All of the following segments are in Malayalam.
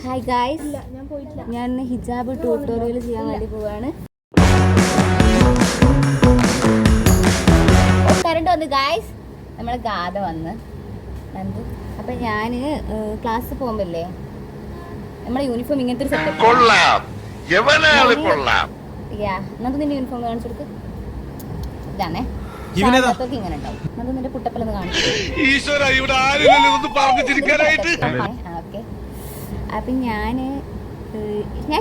ഹായ് ഗായ്സ്, ഞാൻ ഹിജാബ് ട്യൂട്ടോറിയൽ ചെയ്യാൻ വേണ്ടി പോവാണ്. കറണ്ട് വന്ന് ഗായ്സ്, നമ്മളെ ഗാഥ വന്ന് നന്ദു. അപ്പം ഞാൻ ക്ലാസ്സിൽ പോകുമ്പോഴല്ലേ നമ്മളെ യൂണിഫോം ഇങ്ങനത്തെ ഒരു സെറ്റപ്പ്. നന്ദു നിന്റെ യൂണിഫോം കാണിച്ചു കൊടുക്ക്. ഇതാണേ ഇങ്ങനെ ഉണ്ടാവും. നന്ദു നിന്റെ കുട്ടപ്പലൊന്ന് കാണിച്ചു. ഓക്കെ, അപ്പം ഞാൻ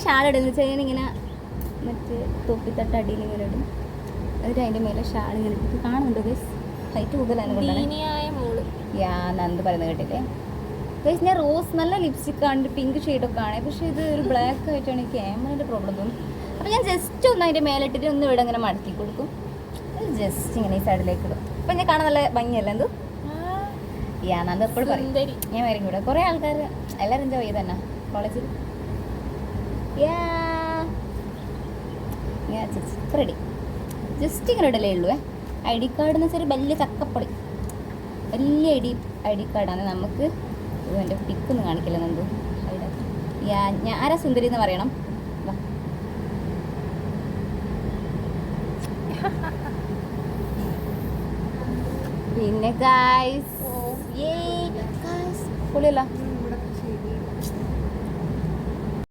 ഷാൾ ഇടുന്ന വെച്ചാൽ ഇങ്ങനെ മറ്റേ തൊപ്പിത്തട്ട അടിയിൽ ഇങ്ങനെ ഇടും. എന്നിട്ട് അതിൻ്റെ മേലെ ഷാൾ ഇങ്ങനെ ഇട്ട് കാണുന്നുണ്ടോ ഗൈസ്? ഹൈറ്റ് കൂടുതലാണ് കൊണ്ടാണ് നന്ദു പറയുന്നത് കേട്ടില്ലേ ഗൈസ്? ഞാൻ റോസ് നല്ല ലിപ്സ്റ്റിക് ആണ്, പിങ്ക് ഷെയ്ഡൊക്കെ ആണ്, പക്ഷേ ഇത് ഒരു ബ്ലാക്ക് ആയിട്ടാണ് എനിക്ക് ക്യാമറയുടെ പ്രോബ്ലം തോന്നും. അപ്പം ഞാൻ ജസ്റ്റ് ഒന്ന് അതിൻ്റെ മേലെ ഇട്ടിട്ട് ഒന്ന് ഇവിടെ ഇങ്ങനെ മടക്കി കൊടുക്കും. ജസ്റ്റ് ഇങ്ങനെ ഈ സൈഡിലേക്ക് ഇടും. അപ്പം ഞാൻ കാണാൻ നല്ല ഭംഗിയല്ല എന്തോ? നന്ദു എപ്പോഴും പറയും ഞാൻ വരും കൂടെ. കുറേ ആൾക്കാർ എല്ലാവരും എൻജോയ് ചെയ്ത് തന്നെ കോളേജിൽ. റെഡി. ജസ്റ്റ് ഇങ്ങനെ ഇടലേ ഉള്ളൂ. ഐ ഡി കാർഡ് എന്ന് വെച്ചാൽ വലിയ ചക്കപ്പൊളി, വലിയ ഐ ഡി കാർഡാണ്. നമുക്ക് എൻ്റെ പിക്കൊന്നും കാണിക്കില്ല നന്ദു. ഞാൻ ആരാ സുന്ദരി എന്ന് പറയണം. പിന്നെ ഗായ്സ് പൊളിയല്ല